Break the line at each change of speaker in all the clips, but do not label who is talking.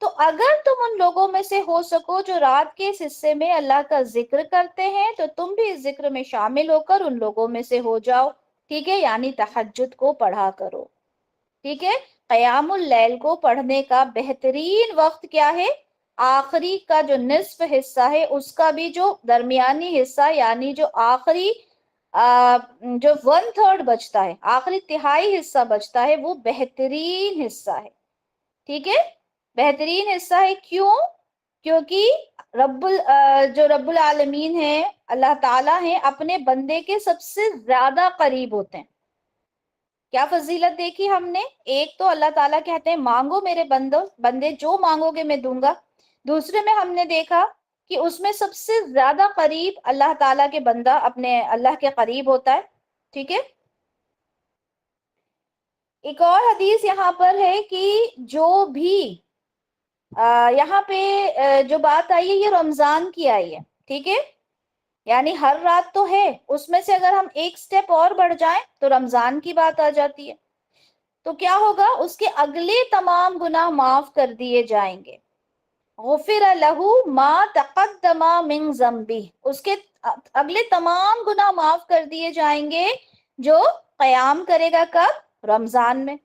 تو اگر تم ان لوگوں میں سے ہو سکو جو رات کے اس حصے میں اللہ کا ذکر کرتے ہیں تو تم بھی اس ذکر میں شامل ہو کر ان لوگوں میں سے ہو جاؤ، ٹھیک ہے، یعنی تہجد کو پڑھا کرو، ٹھیک ہے۔ قیام اللیل کو پڑھنے کا بہترین وقت کیا ہے؟ آخری کا جو نصف حصہ ہے اس کا بھی جو درمیانی حصہ، یعنی جو آخری جو 1/3 بچتا ہے، آخری تہائی حصہ بچتا ہے، وہ بہترین حصہ ہے، ٹھیک ہے، بہترین حصہ ہے۔ کیوں؟ کیونکہ جو رب العالمین ہیں، اللہ تعالیٰ ہیں، اپنے بندے کے سب سے زیادہ قریب ہوتے ہیں۔ کیا فضیلت دیکھی ہم نے؟ ایک تو اللہ تعالیٰ کہتے ہیں مانگو میرے بندے جو مانگو گے میں دوں گا۔ دوسرے میں ہم نے دیکھا کہ اس میں سب سے زیادہ قریب اللہ تعالیٰ کے بندہ اپنے اللہ کے قریب ہوتا ہے، ٹھیک ہے۔ ایک اور حدیث یہاں پر ہے کہ جو بھی یہاں پہ جو بات آئی ہے یہ رمضان کی آئی ہے، ٹھیک ہے، یعنی ہر رات تو ہے، اس میں سے اگر ہم ایک سٹیپ اور بڑھ جائیں تو رمضان کی بات آ جاتی ہے، تو کیا ہوگا؟ اس کے اگلے تمام گناہ معاف کر دیے جائیں گے۔ غفر لہ ما تقدم من ذنبہ، اس کے اگلے تمام گناہ معاف کر دیے جائیں گے جو قیام کرے گا، کب؟ رمضان میں،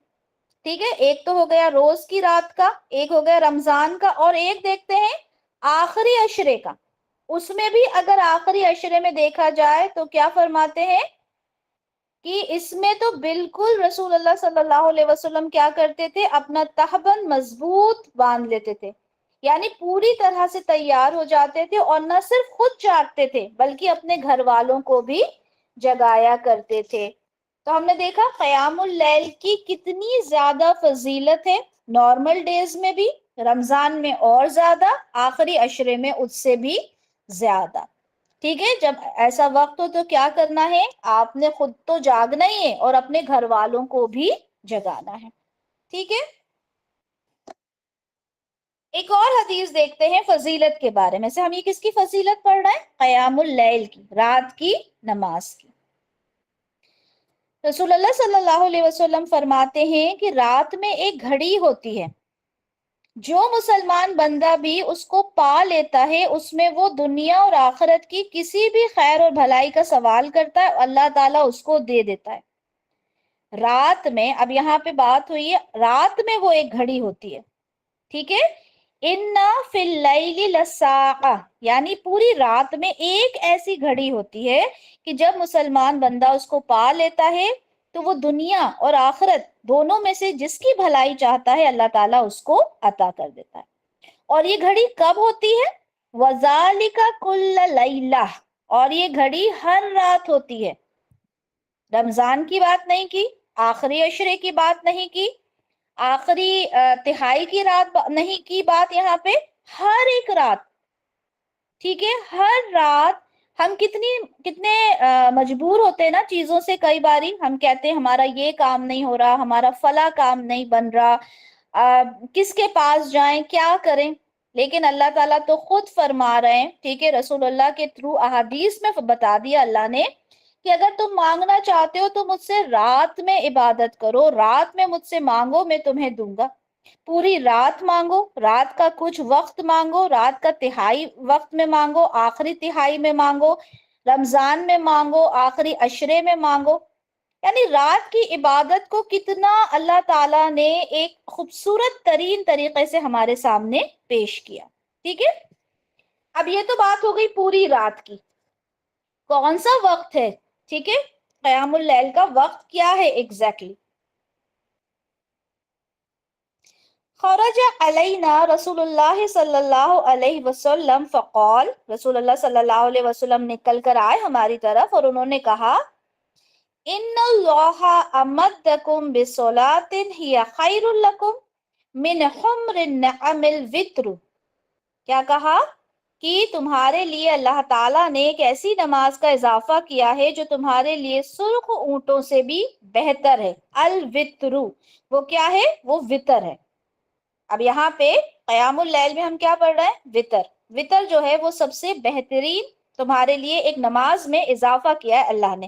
ٹھیک ہے۔ ایک تو ہو گیا روز کی رات کا، ایک ہو گیا رمضان کا، اور ایک دیکھتے ہیں آخری عشرے کا۔ اس میں بھی اگر آخری عشرے میں دیکھا جائے تو کیا فرماتے ہیں کہ اس میں تو بالکل رسول اللہ صلی اللہ علیہ وسلم کیا کرتے تھے؟ اپنا تہبند مضبوط باندھ لیتے تھے، یعنی پوری طرح سے تیار ہو جاتے تھے، اور نہ صرف خود جاگتے تھے بلکہ اپنے گھر والوں کو بھی جگایا کرتے تھے۔ تو ہم نے دیکھا قیام اللیل کی کتنی زیادہ فضیلت ہے، نارمل ڈیز میں بھی، رمضان میں اور زیادہ، آخری عشرے میں اس سے بھی زیادہ، ٹھیک ہے۔ جب ایسا وقت ہو تو کیا کرنا ہے؟ آپ نے خود تو جاگنا ہی ہے اور اپنے گھر والوں کو بھی جگانا ہے، ٹھیک ہے۔ ایک اور حدیث دیکھتے ہیں فضیلت کے بارے میں، سے ہم یہ کس کی فضیلت پڑھ رہے ہیں؟ قیام اللیل کی، رات کی نماز کی۔ رسول اللہ صلی اللہ علیہ وسلم فرماتے ہیں کہ رات میں ایک گھڑی ہوتی ہے، جو مسلمان بندہ بھی اس کو پا لیتا ہے، اس میں وہ دنیا اور آخرت کی کسی بھی خیر اور بھلائی کا سوال کرتا ہے، اللہ تعالیٰ اس کو دے دیتا ہے۔ رات میں، اب یہاں پہ بات ہوئی ہے رات میں وہ ایک گھڑی ہوتی ہے، ٹھیک ہے۔ اِنَّ فِي اللَّيْلِ لَسَاعَةً، یعنی پوری رات میں ایک ایسی گھڑی ہوتی ہے کہ جب مسلمان بندہ اس کو پا لیتا ہے تو وہ دنیا اور آخرت دونوں میں سے جس کی بھلائی چاہتا ہے اللہ تعالیٰ اس کو عطا کر دیتا ہے۔ اور یہ گھڑی کب ہوتی ہے؟ وَذَلِكَ كُلَّ لَيْلَةٍ، اور یہ گھڑی ہر رات ہوتی ہے۔ رمضان کی بات نہیں کی، آخری عشرے کی بات نہیں کی، آخری تہائی کی رات نہیں کی بات، یہاں پہ ہر ایک رات، ٹھیک ہے، ہر رات۔ ہم کتنے مجبور ہوتے ہیں نا چیزوں سے، کئی باری ہم کہتے ہیں ہمارا یہ کام نہیں ہو رہا، ہمارا فلاں کام نہیں بن رہا، کس کے پاس جائیں، کیا کریں، لیکن اللہ تعالیٰ تو خود فرما رہے ہیں، ٹھیک ہے، رسول اللہ کے تھرو احادیث میں بتا دیا اللہ نے کہ اگر تم مانگنا چاہتے ہو تو مجھ سے رات میں عبادت کرو، رات میں مجھ سے مانگو، میں تمہیں دوں گا۔ پوری رات مانگو، رات کا کچھ وقت مانگو، رات کا تہائی وقت میں مانگو، آخری تہائی میں مانگو، رمضان میں مانگو، آخری عشرے میں مانگو، یعنی رات کی عبادت کو کتنا اللہ تعالیٰ نے ایک خوبصورت ترین طریقے سے ہمارے سامنے پیش کیا، ٹھیک ہے۔ اب یہ تو بات ہو گئی پوری رات کی، کون سا وقت ہے، ٹھیک ہے، قیام اللیل کا وقت کیا ہے ایگزیکٹلی؟ خرج علینا رسول اللہ صلی اللہ علیہ وسلم فقال، رسول اللہ صلی اللہ علیہ وسلم نکل کر آئے ہماری طرف اور انہوں نے کہا ان اللہ امدکم بصلاۃ ہی خیر لکم من حمر النعم الوتر، کیا کہا کہ تمہارے لیے اللہ تعالیٰ نے ایک ایسی نماز کا اضافہ کیا ہے جو تمہارے لیے سرخ اونٹوں سے بھی بہتر ہے۔ الوتر، وہ کیا ہے؟ وہ وطر ہے۔ اب یہاں پہ قیام اللیل میں ہم کیا پڑھ رہے ہیں؟ وطر۔ وطر جو ہے وہ سب سے بہترین تمہارے لیے ایک نماز میں اضافہ کیا ہے اللہ نے۔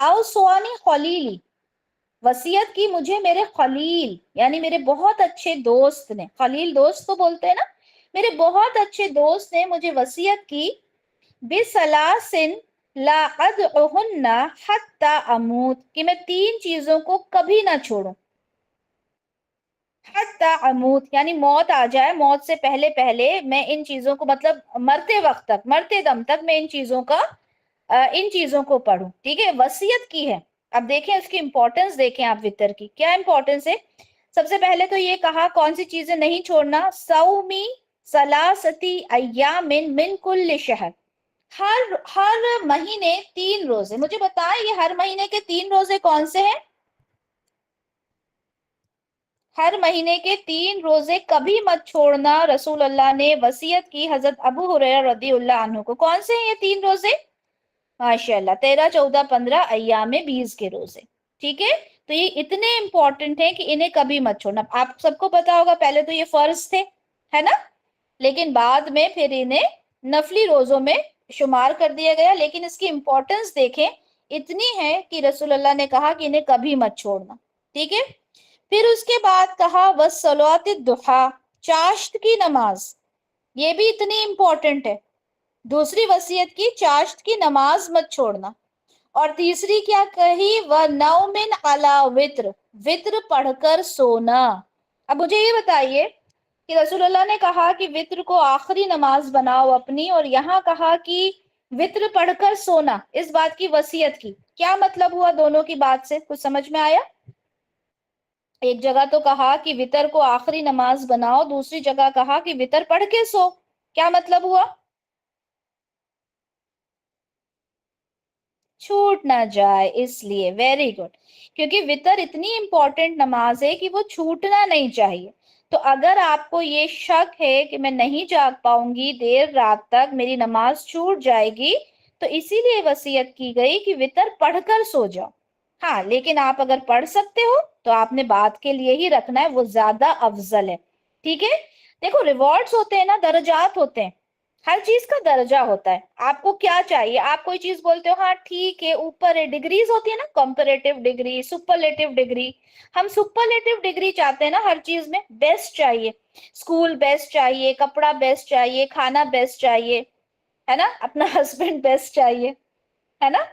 اوصانی خلیلی، وصیت کی مجھے میرے خلیل یعنی میرے بہت اچھے دوست نے، خلیل دوست کو بولتے ہیں نا، میرے بہت اچھے دوست نے مجھے وصیت کی، بِثَلَاثٍ لَا أَدْعُهُنَّ حَتَّى أَمُوتَ، کہ میں 3 چیزوں کو کبھی نہ چھوڑوں، حَتَّى أَمُوتَ یعنی موت آ جائے، موت سے پہلے پہلے میں ان چیزوں کو، مطلب مرتے وقت تک، مرتے دم تک میں ان چیزوں کو پڑھوں، ٹھیک ہے، وصیت کی ہے۔ اب دیکھیں اس کی امپورٹنس، دیکھیں آپ وطر کی کیا امپورٹنس ہے۔ سب سے پہلے تو یہ کہا کون سی چیزیں نہیں چھوڑنا، سومی ثلاثتی ایام من کل شہر، ہر مہینے 3 روزے۔ مجھے بتائیں یہ ہر مہینے کے 3 روزے کون سے ہیں؟ ہر مہینے کے 3 روزے کبھی مت چھوڑنا، رسول اللہ نے وصیت کی حضرت ابو ہریرہ رضی اللہ عنہ کو۔ کون سے ہیں یہ 3 روزے؟ ماشاءاللہ 13 14 15 ایام 20 کے روزے، ٹھیک ہے۔ تو یہ اتنے امپورٹنٹ ہیں کہ انہیں کبھی مت چھوڑنا۔ آپ سب کو پتا ہوگا پہلے تو یہ فرض تھے، ہے نا، لیکن بعد میں پھر انہیں نفلی روزوں میں شمار کر دیا گیا، لیکن اس کی امپورٹنس دیکھیں اتنی ہے کہ رسول اللہ نے کہا کہ انہیں کبھی مت چھوڑنا، ٹھیک ہے۔ پھر اس کے بعد کہا وَالصَّلَاةِ الضُّحَىٰ، چاشت کی نماز، یہ بھی اتنی امپورٹنٹ ہے۔ دوسری وصیت کی چاشت کی نماز مت چھوڑنا، اور تیسری کیا کہی، وَنَوْمٍ عَلَىٰ وِتْرٍ، وطر پڑھ کر سونا۔ اب مجھے یہ بتائیے کہ رسول اللہ نے کہا کہ وطر کو آخری نماز بناؤ اپنی، اور یہاں کہا کہ وطر پڑھ کر سونا، اس بات کی وصیت کی، کیا مطلب ہوا دونوں کی بات سے؟ کچھ سمجھ میں آیا؟ ایک جگہ تو کہا کہ وطر کو آخری نماز بناؤ، دوسری جگہ کہا کہ وطر پڑھ کے سو، کیا مطلب ہوا؟ چھوٹ نہ جائے اس لیے، ویری گڈ، کیونکہ وطر اتنی امپورٹنٹ نماز ہے کہ وہ چھوٹنا نہیں چاہیے۔ تو اگر آپ کو یہ شک ہے کہ میں نہیں جاگ پاؤں گی دیر رات تک، میری نماز چھوٹ جائے گی، تو اسی لیے وصیت کی گئی کہ وطر پڑھ کر سو جاؤ۔ ہاں لیکن آپ اگر پڑھ سکتے ہو تو آپ نے بات کے لیے ہی رکھنا ہے، وہ زیادہ افضل ہے، ٹھیک ہے۔ دیکھو ریوارڈز ہوتے ہیں نا، درجات ہوتے ہیں، ہر چیز کا درجہ ہوتا ہے۔ آپ کو کیا چاہیے، آپ کوئی چیز بولتے ہو ہاں ٹھیک ہے، اوپر ہے، ڈگریز ہوتی ہے نا، کمپیریٹیو ڈگری، سپرلیٹیو ڈگری، ہم سپرلیٹیو ڈگری چاہتے ہیں نا، ہر چیز میں بیسٹ چاہیے، اسکول بیسٹ چاہیے، کپڑا بیسٹ چاہیے، کھانا بیسٹ چاہیے، ہے نا، اپنا ہسبینڈ بیسٹ چاہیے، ہے نا۔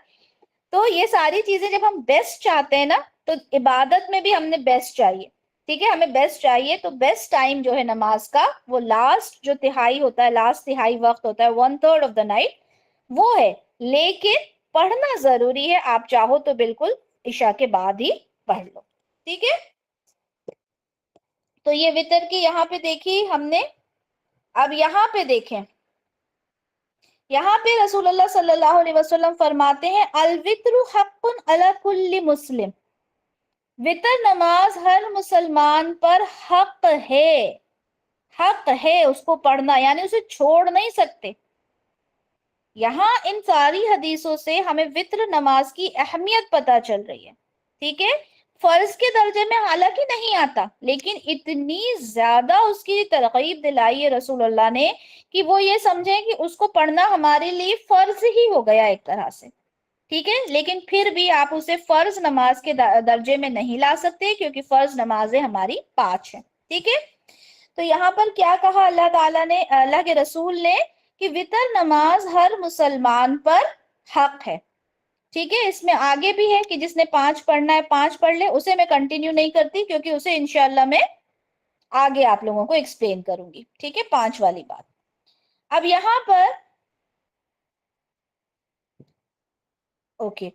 تو یہ ساری چیزیں جب ہم بیسٹ چاہتے ہیں نا، تو عبادت میں بھی ہم نے بیسٹ چاہیے، ٹھیک ہے، ہمیں بیسٹ چاہیے۔ تو بیسٹ ٹائم جو ہے نماز کا، وہ لاسٹ جو تہائی ہوتا ہے، لاسٹ تہائی وقت ہوتا ہے، 1/3 آف دا نائٹ، وہ ہے۔ لیکن پڑھنا ضروری ہے، آپ چاہو تو بالکل عشاء کے بعد ہی پڑھ لو، ٹھیک ہے۔ تو یہ وتر کی یہاں پہ دیکھی ہم نے۔ اب یہاں پہ دیکھیں، یہاں پہ رسول اللہ صلی اللہ علیہ وسلم فرماتے ہیں الوتر حق علی کل مسلم، وتر نماز ہر مسلمان پر حق ہے، حق ہے اس کو پڑھنا، یعنی اسے چھوڑ نہیں سکتے۔ یہاں ان ساری حدیثوں سے ہمیں وتر نماز کی اہمیت پتہ چل رہی ہے، ٹھیک ہے۔ فرض کے درجے میں حالانکہ نہیں آتا، لیکن اتنی زیادہ اس کی ترغیب دلائی ہے رسول اللہ نے کہ وہ یہ سمجھیں کہ اس کو پڑھنا ہمارے لیے فرض ہی ہو گیا ایک طرح سے، ٹھیک ہے۔ لیکن پھر بھی آپ اسے فرض نماز کے درجے میں نہیں لا سکتے، کیونکہ فرض نمازیں ہماری 5 ہیں، ٹھیک ہے۔ تو یہاں پر کیا کہا اللہ تعالیٰ نے، اللہ کے رسول نے، کہ وتر نماز ہر مسلمان پر حق ہے، ٹھیک ہے۔ اس میں آگے بھی ہے کہ جس نے 5 پڑھنا ہے 5 پڑھ لے، اسے میں کنٹینیو نہیں کرتی کیونکہ اسے انشاءاللہ میں آگے آپ لوگوں کو ایکسپلین کروں گی، ٹھیک ہے، 5 والی بات۔ اب یہاں پر اوکے،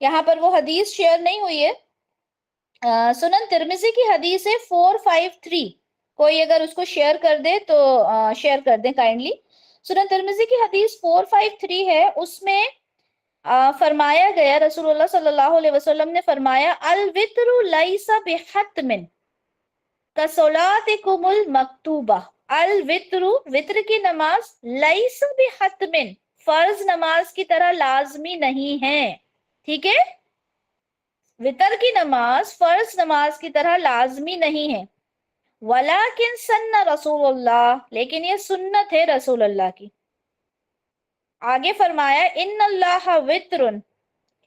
یہاں پر وہ حدیث شیئر نہیں ہوئی ہے، سنن ترمذی کی حدیث ہے 453، کوئی اگر اس کو شیئر کر دے تو شیئر کر دیں کائنڈلی۔ سنن ترمذی کی حدیث 453 ہے، اس میں فرمایا گیا، رسول اللہ صلی اللہ علیہ وسلم نے فرمایا الوتر لیس بحتم کصلاتکم المکتوبہ، الوتر، وتر کی نماز، لیس بحتم، فرض نماز کی طرح لازمی نہیں ہے، ٹھیک ہے۔ وتر کی نماز فرض نماز کی طرح لازمی نہیں ہے، ولیکن سن رسول اللہ، لیکن یہ سنت ہے رسول اللہ کی۔ آگے فرمایا ان اللہ وتر،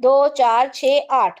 2 4 6 8,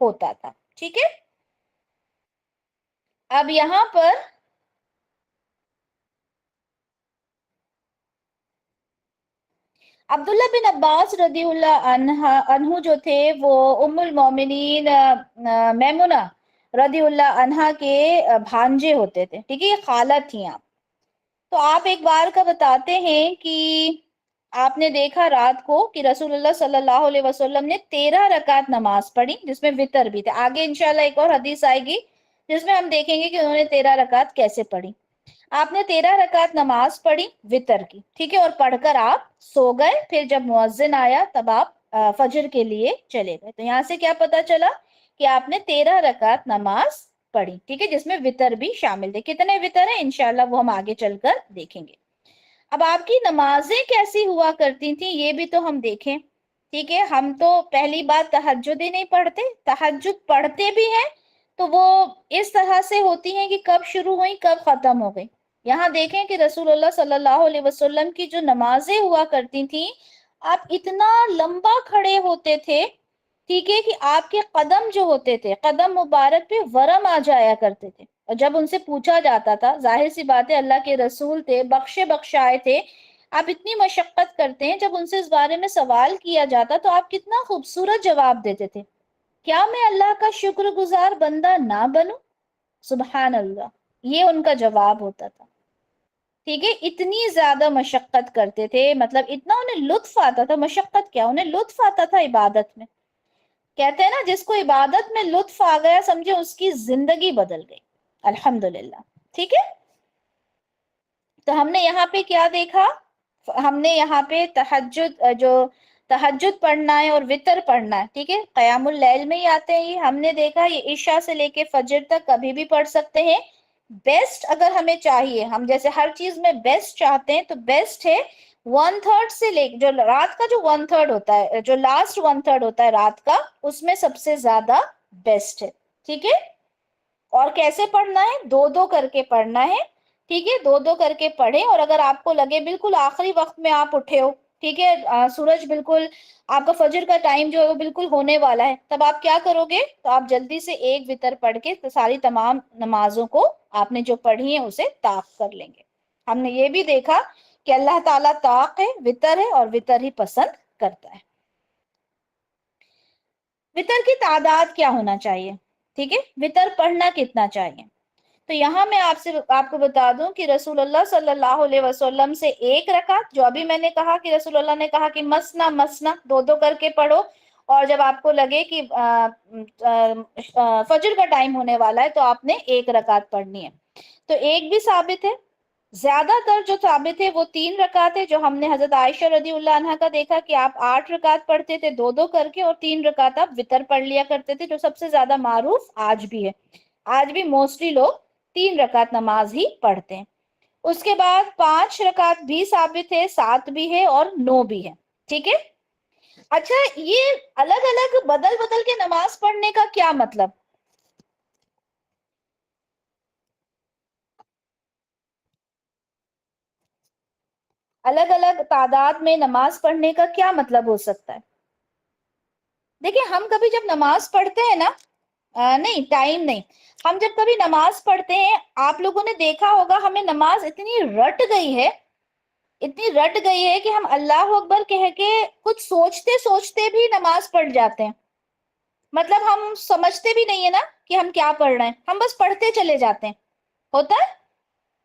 ہوتا تھا. ٹھیک ہے. اب یہاں پر عبداللہ بن عباس رضی اللہ عنہ جو تھے وہ ام المومنین میمونہ رضی اللہ عنہ کے بھانجے ہوتے تھے. ٹھیک ہے, یہ خالہ تھیں آپ. تو آپ ایک بار کا بتاتے ہیں کہ آپ نے دیکھا رات کو کہ رسول اللہ صلی اللہ علیہ وسلم نے 13 رکعت نماز پڑھی جس میں وتر بھی تھے. آگے انشاءاللہ ایک اور حدیث آئے گی جس میں ہم دیکھیں گے کہ انہوں نے 13 رکعت کیسے پڑھی. آپ نے 13 رکعت نماز پڑھی وتر کی. ٹھیک ہے, اور پڑھ کر آپ سو گئے. پھر جب مؤذن آیا تب آپ فجر کے لیے چلے گئے. تو یہاں سے کیا پتا چلا کہ آپ نے 13 رکعت نماز پڑھی. ٹھیک ہے, جس میں وتر بھی شامل تھے. کتنے وتر ہیں انشاءاللہ وہ ہم آگے چل کر دیکھیں گے. اب آپ کی نمازیں کیسی ہوا کرتی تھیں یہ بھی تو ہم دیکھیں. ٹھیک ہے, ہم تو پہلی بات تہجد ہی نہیں پڑھتے. تہجد پڑھتے بھی ہیں تو وہ اس طرح سے ہوتی ہیں کہ کب شروع ہوئی کب ختم ہو گئی. یہاں دیکھیں کہ رسول اللہ صلی اللہ علیہ وسلم کی جو نمازیں ہوا کرتی تھیں آپ اتنا لمبا کھڑے ہوتے تھے. ٹھیک ہے, کہ آپ کے قدم جو ہوتے تھے قدم مبارک پہ ورم آ جایا کرتے تھے. اور جب ان سے پوچھا جاتا تھا, ظاہر سی بات ہے اللہ کے رسول تھے, بخشے بخشائے تھے, آپ اتنی مشقت کرتے ہیں, جب ان سے اس بارے میں سوال کیا جاتا تو آپ کتنا خوبصورت جواب دیتے تھے. کیا میں اللہ کا شکر گزار بندہ نہ بنوں؟ سبحان اللہ, یہ ان کا جواب ہوتا تھا. ٹھیک ہے, اتنی زیادہ مشقت کرتے تھے, مطلب اتنا انہیں لطف آتا تھا. مشقت کیا, انہیں لطف آتا تھا عبادت میں. کہتے ہیں نا جس کو عبادت میں لطف آ گیا سمجھے اس کی زندگی بدل گئی. الحمدللہ. ٹھیک ہے, تو ہم نے یہاں پہ کیا دیکھا, ہم نے یہاں پہ تہجد پڑھنا ہے اور وتر پڑھنا ہے. ٹھیک ہے, قیام اللیل میں ہی آتے ہیں. ہم نے دیکھا یہ عشاء سے لے کے فجر تک کبھی بھی پڑھ سکتے ہیں. بیسٹ اگر ہمیں چاہیے, ہم جیسے ہر چیز میں بیسٹ چاہتے ہیں, تو بیسٹ ہے 1/3 سے لے جو رات کا جو 1/3 ہوتا ہے, جو لاسٹ 1/3 ہوتا ہے رات کا, اس میں سب سے زیادہ بیسٹ ہے. ٹھیک ہے, اور کیسے پڑھنا ہے, دو دو کر کے پڑھنا ہے. ٹھیک ہے, دو دو کر کے پڑھیں. اور اگر آپ کو لگے بالکل آخری وقت میں آپ اٹھے ہو, ٹھیک ہے, سورج بالکل آپ کا فجر کا ٹائم جو ہے وہ بالکل ہونے والا ہے, تب آپ کیا کرو گے, تو آپ جلدی سے ایک وتر پڑھ کے ساری تمام نمازوں کو آپ نے جو پڑھی ہیں اسے طاق کر لیں گے. ہم نے یہ بھی دیکھا کہ اللہ تعالیٰ طاق ہے, وتر ہے, اور وتر ہی پسند کرتا ہے. وتر کی تعداد کیا ہونا چاہیے, ٹھیک ہے, وتر پڑھنا کتنا چاہیے. تو یہاں میں آپ کو بتا دوں کہ رسول اللہ صلی اللہ علیہ وسلم سے 1 رکعت, جو ابھی میں نے کہا کہ رسول اللہ نے کہا کہ مسنا مسنا, دو دو کر کے پڑھو. اور جب آپ کو لگے کہ فجر کا ٹائم ہونے والا ہے تو آپ نے 1 رکعت پڑھنی ہے. تو ایک بھی ثابت ہے. زیادہ تر جو ثابت ہے وہ 3 رکعت ہے, جو ہم نے حضرت عائشہ رضی اللہ عنہا کا دیکھا کہ آپ 8 رکعت پڑھتے تھے دو دو کر کے, اور 3 رکعت آپ وتر پڑھ لیا کرتے تھے, جو سب سے زیادہ معروف آج بھی ہے. آج بھی موسٹلی لوگ 3 رکعت نماز ہی پڑھتے ہیں. اس کے بعد 5 رکعت بھی ثابت ہے, 7 بھی ہے, اور 9 بھی ہے. ٹھیک ہے, اچھا یہ الگ الگ بدل بدل کے نماز پڑھنے کا کیا مطلب؟ الگ الگ تعداد میں نماز پڑھنے کا کیا مطلب ہو سکتا ہے؟ دیکھیں, ہم کبھی جب نماز پڑھتے ہیں نا, نہیں ٹائم نہیں, ہم جب کبھی نماز پڑھتے ہیں, آپ لوگوں نے دیکھا ہوگا ہمیں نماز اتنی رٹ گئی ہے, اتنی رٹ گئی ہے کہ ہم اللہ اکبر کہہ کے کچھ سوچتے سوچتے بھی نماز پڑھ جاتے ہیں. مطلب ہم سمجھتے بھی نہیں ہے نا کہ ہم کیا پڑھ رہے ہیں, ہم بس پڑھتے چلے جاتے ہیں. ہوتا ہے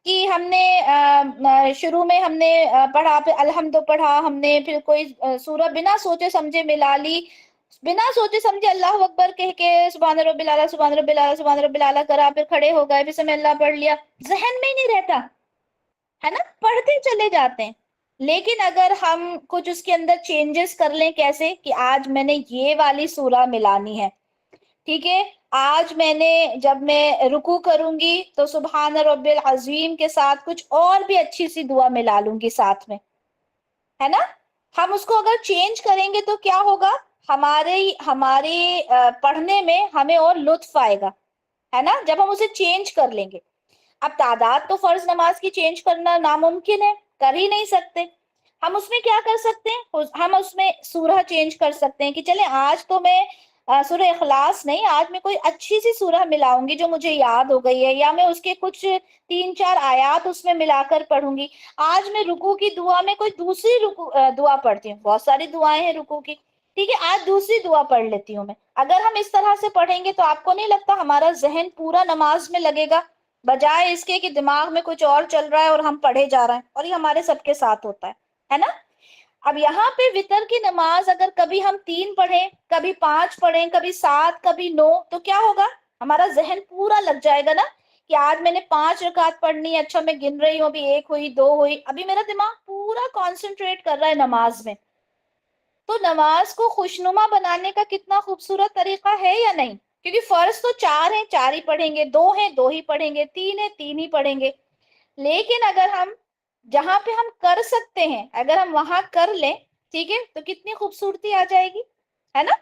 کہ ہم نے شروع میں ہم نے پڑھا, پھر الحمد پڑھا ہم نے, پھر کوئی سورہ بنا سوچے سمجھے ملا لی, بنا سوچے سمجھے اللہ اکبر کہہ کے سبحان رب العلیٰ سبحان رب العلیٰ سبحان رب العلیٰ کرا, پھر کھڑے ہو گئے, پھر سمع اللہ پڑھ لیا, ذہن میں ہی نہیں رہتا ہے نا, پڑھتے چلے جاتے ہیں. لیکن اگر ہم کچھ اس کے اندر چینجز کر لیں, کیسے کہ آج میں نے یہ والی سورہ ملانی ہے, ٹھیک ہے, آج میں نے جب میں رکوع کروں گی تو سبحان رب العظیم کے ساتھ کچھ اور بھی اچھی سی دعا ملا لوں گی ساتھ میں, ہے نا. ہم اس کو اگر چینج کریں گے تو کیا ہوگا, ہمارے پڑھنے میں ہمیں اور لطف آئے گا, ہے نا, جب ہم اسے چینج کر لیں گے. اب تعداد تو فرض نماز کی چینج کرنا ناممکن ہے, کر ہی نہیں سکتے. ہم اس میں کیا کر سکتے ہیں, ہم اس میں سورہ چینج کر سکتے ہیں کہ چلیں آج تو میں سورہ اخلاص نہیں، آج میں کوئی اچھی سی سورہ ملاؤں گی جو مجھے یاد ہو گئی ہے، یا میں اس کے کچھ 3-4 آیات اس میں ملا کر پڑھوں گی۔ آج میں رکوع کی دعا میں کوئی دوسری دعا پڑھتی ہوں، بہت ساری دعائیں ہیں رکوع کی، ٹھیک ہے، آج دوسری دعا پڑھ لیتی ہوں میں۔ اگر ہم اس طرح سے پڑھیں گے تو آپ کو نہیں لگتا ہمارا ذہن پورا نماز میں لگے گا، بجائے اس کے کہ دماغ میں کچھ اور چل رہا ہے اور ہم پڑھے جا رہے ہیں، اور یہ ہمارے سب کے ساتھ ہوتا ہے نا؟ اب یہاں پہ وتر کی نماز اگر کبھی ہم 3 پڑھیں، کبھی 5 پڑھیں، کبھی 7، کبھی 9، تو کیا ہوگا؟ ہمارا ذہن پورا لگ جائے گا نا کہ آج میں نے 5 رکعت پڑھنی ہے، اچھا میں گن رہی ہوں، ابھی 1 ہوئی، 2 ہوئی، ابھی میرا دماغ پورا کانسنٹریٹ کر رہا ہے نماز میں۔ تو نماز کو خوشنما بنانے کا کتنا خوبصورت طریقہ ہے یا نہیں؟ کیونکہ فرض تو 4 ہیں، 4 ہی پڑھیں گے، 2 ہیں 2 ہی پڑھیں گے، 3 ہیں 3 ہی پڑھیں گے، لیکن اگر ہم جہاں پہ ہم کر سکتے ہیں اگر ہم وہاں کر لیں، ٹھیک ہے، تو کتنی خوبصورتی آ جائے گی، ہے نا؟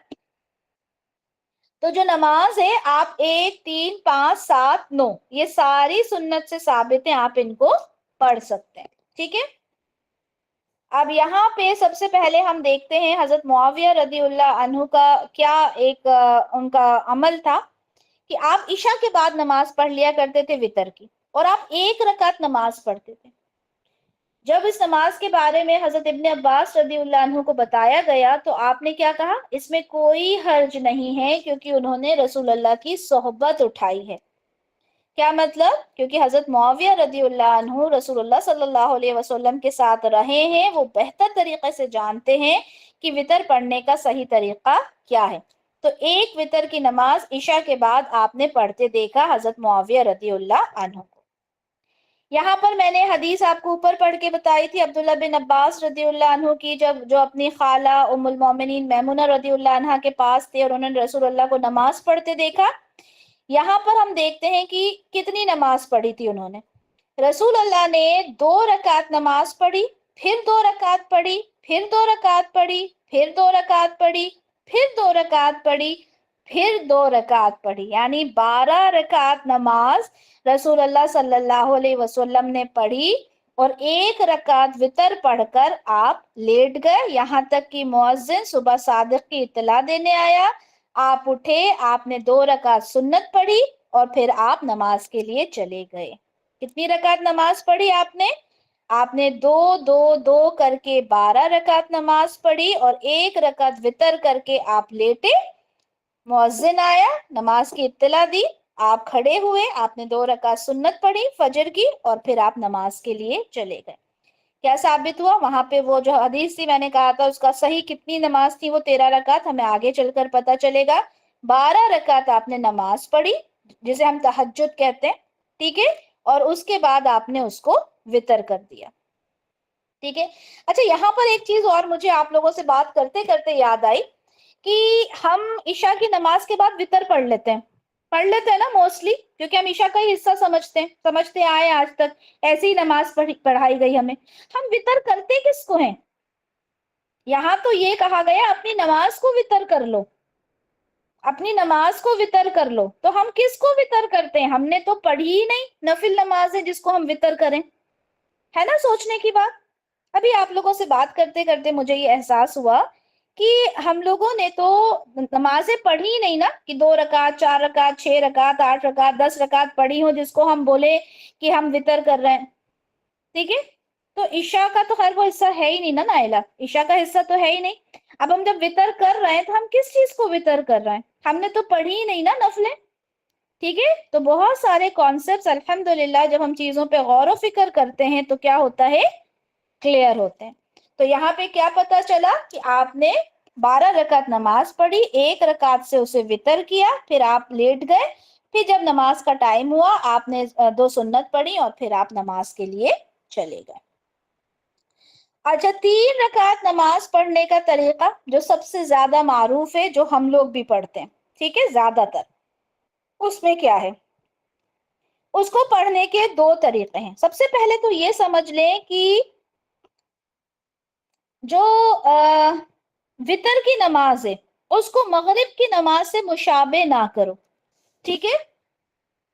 تو جو نماز ہے آپ 1، 3، 5، 7، 9 یہ ساری سنت سے ثابت ہیں، آپ ان کو پڑھ سکتے ہیں، ٹھیک ہے۔ اب یہاں پہ سب سے پہلے ہم دیکھتے ہیں حضرت معاویہ رضی اللہ عنہ کا کیا ایک ان کا عمل تھا کہ آپ عشاء کے بعد نماز پڑھ لیا کرتے تھے وتر کی، اور آپ 1 رکعت نماز پڑھتے تھے۔ جب اس نماز کے بارے میں حضرت ابن عباس رضی اللہ عنہ کو بتایا گیا تو آپ نے کیا کہا؟ اس میں کوئی حرج نہیں ہے، کیونکہ انہوں نے رسول اللہ کی صحبت اٹھائی ہے۔ کیا مطلب؟ کیونکہ حضرت معاویہ رضی اللہ عنہ رسول اللہ صلی اللہ علیہ وسلم کے ساتھ رہے ہیں، وہ بہتر طریقے سے جانتے ہیں کہ وتر پڑھنے کا صحیح طریقہ کیا ہے۔ تو 1 وتر کی نماز عشاء کے بعد آپ نے پڑھتے دیکھا حضرت معاویہ رضی اللہ عنہ کو۔ یہاں پر میں نے حدیث آپ کو اوپر پڑھ کے بتائی تھی عبداللہ بن عباس رضی اللہ عنہ کی، جو اپنی خالہ ام المومنین میمونہ رضی اللہ عنہ کے پاس تھے اور انہوں نے رسول اللہ کو نماز پڑھتے دیکھا۔ یہاں پر ہم دیکھتے ہیں کہ کتنی نماز پڑھی تھی انہوں نے۔ رسول اللہ نے 2 رکعت نماز پڑھی، پھر 2 رکعت پڑھی، پھر 2 رکعت پڑھی، پھر 2 رکعت پڑھی، پھر 2 رکعت پڑھی، پھر 2 رکعت پڑھی، یعنی 12 رکعت نماز رسول اللہ صلی اللہ علیہ وسلم نے پڑھی، اور 1 رکعت وتر پڑھ کر آپ لیٹ گئے، یہاں تک کہ مؤذن صبح صادق کی اطلاع دینے آیا۔ آپ اٹھے، آپ نے 2 رکعت سنت پڑھی، اور پھر آپ نماز کے لیے چلے گئے۔ کتنی رکعت نماز پڑھی آپ نے؟ آپ نے 2 2 2 کر کے 12 رکعت نماز پڑھی، اور 1 رکعت وتر کر کے آپ لیٹے، مؤذن آیا، نماز کی اطلاع دی، آپ کھڑے ہوئے، آپ نے 2 رکعت سنت پڑھی فجر کی، اور پھر آپ نماز کے لیے چلے گئے۔ کیا ثابت ہوا؟ وہاں پہ وہ جو حدیث تھی میں نے کہا تھا اس کا صحیح کتنی نماز تھی، وہ 13 رکعت، ہمیں آگے چل کر پتا چلے گا۔ 12 رکعت آپ نے نماز پڑھی جسے ہم تہجد کہتے ہیں، ٹھیک ہے، اور اس کے بعد آپ نے اس کو وتر کر دیا، ٹھیک ہے۔ اچھا یہاں پر ایک چیز اور مجھے آپ لوگوں سے بات کرتے کرتے یاد آئی کہ ہم عشاء کی نماز کے بعد وتر پڑھ لیتے ہیں نا موسٹلی، کیونکہ ہم عشاء کا ہی حصہ سمجھتے آئے آج تک، ایسی ہی نماز پڑھائی گئی ہمیں۔ ہم وتر کرتے کس کو ہیں؟ یہاں تو یہ کہا گیا اپنی نماز کو وتر کر لو، اپنی نماز کو وتر کر لو، تو ہم کس کو وتر کرتے ہیں؟ ہم نے تو پڑھی ہی نہیں، نفل نماز ہے جس کو ہم وتر کریں، ہے نا سوچنے کی بات۔ ابھی آپ لوگوں سے بات کرتے کرتے مجھے یہ احساس ہوا کہ ہم لوگوں نے تو نمازیں پڑھی نہیں نا، کہ 2 رکعت 4 رکعت 6 رکعت 8 رکعت 10 رکعت پڑھی ہوں جس کو ہم بولے کہ ہم وتر کر رہے ہیں، ٹھیک ہے۔ تو عشاء کا تو خیر وہ حصہ ہے ہی نہیں نا نائلہ، عشاء کا حصہ تو ہے ہی نہیں۔ اب ہم جب وتر کر رہے ہیں تو ہم کس چیز کو وتر کر رہے ہیں؟ ہم نے تو پڑھی ہی نہیں نا نفلیں، ٹھیک ہے۔ تو بہت سارے کانسیپٹس الحمدللہ جب ہم چیزوں پہ غور و فکر کرتے ہیں تو کیا ہوتا ہے؟ کلیئر ہوتے ہیں۔ تو یہاں پہ کیا پتا چلا کہ آپ نے 12 رکعت نماز پڑھی، 1 رکعت سے اسے وتر کیا، پھر آپ لیٹ گئے، پھر جب نماز کا ٹائم ہوا آپ نے 2 سنت پڑھی، اور پھر آپ نماز کے لیے چلے گئے۔ اچھا 3 رکعت نماز پڑھنے کا طریقہ جو سب سے زیادہ معروف ہے، جو ہم لوگ بھی پڑھتے ہیں، ٹھیک ہے، زیادہ تر، اس میں کیا ہے؟ اس کو پڑھنے کے 2 طریقے ہیں۔ سب سے پہلے تو یہ سمجھ لیں کہ جو وتر کی نماز ہے اس کو مغرب کی نماز سے مشابہ نہ کرو، ٹھیک ہے۔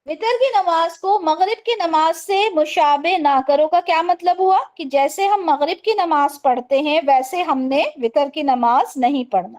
وتر کی نماز کو مغرب کی نماز سے مشابہ نہ کرو کا کیا مطلب ہوا؟ کہ جیسے ہم مغرب کی نماز پڑھتے ہیں ویسے ہم نے وتر کی نماز نہیں پڑھنا،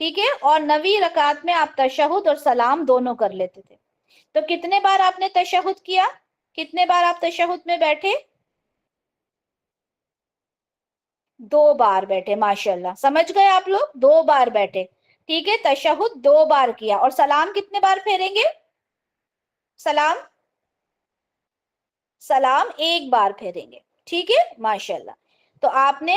ٹھیک ہے, اور 9ویں رکعت میں آپ تشہد اور سلام دونوں کر لیتے تھے. تو کتنے بار آپ نے تشہد کیا, کتنے بار آپ تشہد میں بیٹھے؟ 2 بار بیٹھے, ماشاءاللہ, سمجھ گئے آپ لوگ, 2 بار بیٹھے. ٹھیک ہے, تشہد 2 بار کیا, اور سلام کتنے بار پھیریں گے؟ سلام, سلام 1 بار پھیریں گے. ٹھیک ہے, ماشاءاللہ. تو آپ نے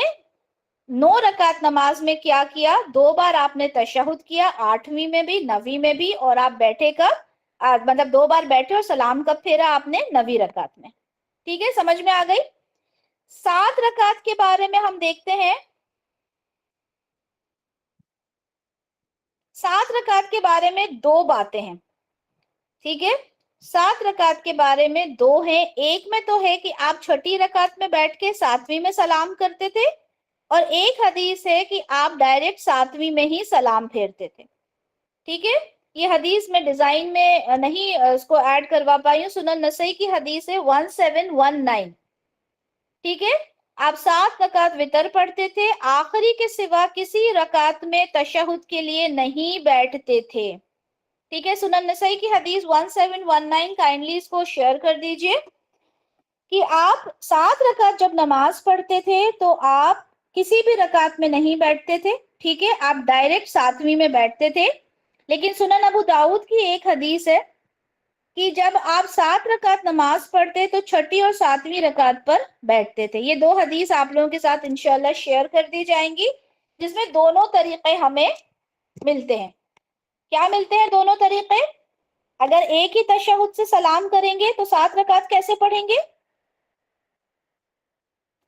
9 رکعت نماز میں کیا کیا؟ 2 بار آپ نے تشہد کیا, 8ویں میں بھی 9ویں میں بھی, اور آپ بیٹھے کب, مطلب 2 بار بیٹھے اور سلام کب پھیرا آپ نے؟ 9ویں رکعت میں. ٹھیک ہے, سمجھ میں آ گئی. 7 رکعت کے بارے میں ہم دیکھتے ہیں. 7 رکعت کے بارے میں 2 باتیں ہیں. ٹھیک ہے, 7 رکعت کے بارے میں 2 ہیں. ایک میں تو ہے کہ آپ چھٹی رکعت میں بیٹھ کے 7ویں میں سلام کرتے تھے, اور ایک حدیث ہے کہ آپ ڈائریکٹ 7ویں میں ہی سلام پھیرتے تھے. ٹھیک ہے, یہ حدیث میں ڈیزائن میں نہیں اس کو ایڈ کروا پائی ہوں, سنن نسائی کی حدیث ہے 1719. ٹھیک ہے, آپ 7 رکعت وتر پڑھتے تھے, آخری کے سوا کسی رکعت میں تشہد کے لیے نہیں بیٹھتے تھے. ٹھیک ہے, سنن نسائی کی حدیث 1719, کائنڈلی اس کو شیئر کر دیجئے, کہ آپ 7 رکعت جب نماز پڑھتے تھے تو آپ کسی بھی رکعت میں نہیں بیٹھتے تھے. ٹھیک ہے, آپ ڈائریکٹ 7ویں میں بیٹھتے تھے. لیکن سنن ابو داؤد کی ایک حدیث ہے کہ جب آپ 7 رکعت نماز پڑھتے تو چھٹی اور 7ویں رکعت پر بیٹھتے تھے. یہ 2 حدیث آپ لوگوں کے ساتھ انشاءاللہ شیئر کر دی جائیں گی, جس میں دونوں طریقے ہمیں ملتے ہیں. کیا ملتے ہیں دونوں طریقے؟ اگر ایک ہی تشہد سے سلام کریں گے تو 7 رکعت کیسے پڑھیں گے؟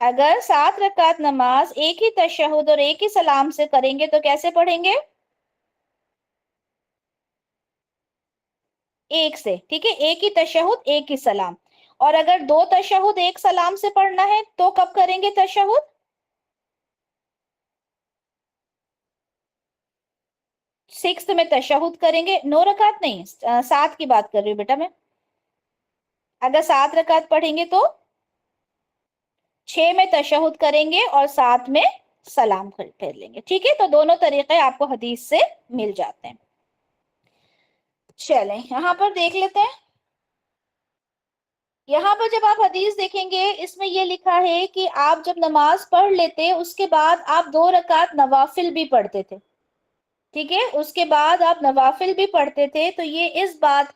اگر 7 رکعت نماز ایک ہی تشہد اور ایک ہی سلام سے کریں گے تو کیسے پڑھیں گے؟ ایک سے. ٹھیک ہے, ایک ہی تشہد ایک ہی سلام. اور اگر 2 تشہد ایک سلام سے پڑھنا ہے تو کب کریں گے تشہد؟ 6 میں تشہد کریں گے. 9 رکعت نہیں, 7 کی بات کر رہی ہوں بیٹا میں. اگر 7 رکعت پڑھیں گے تو 6 میں تشہد کریں گے اور 7 میں سلام پھیر لیں گے. ٹھیک ہے, تو دونوں طریقے آپ کو حدیث سے مل جاتے ہیں. چلیں یہاں پر دیکھ لیتے ہیں. یہاں پر جب آپ حدیث دیکھیں گے, اس میں یہ لکھا ہے کہ آپ جب نماز پڑھ لیتے اس کے بعد آپ 2 رکعت نوافل بھی پڑھتے تھے. ٹھیک ہے, اس کے بعد آپ نوافل بھی پڑھتے تھے. تو یہ اس بات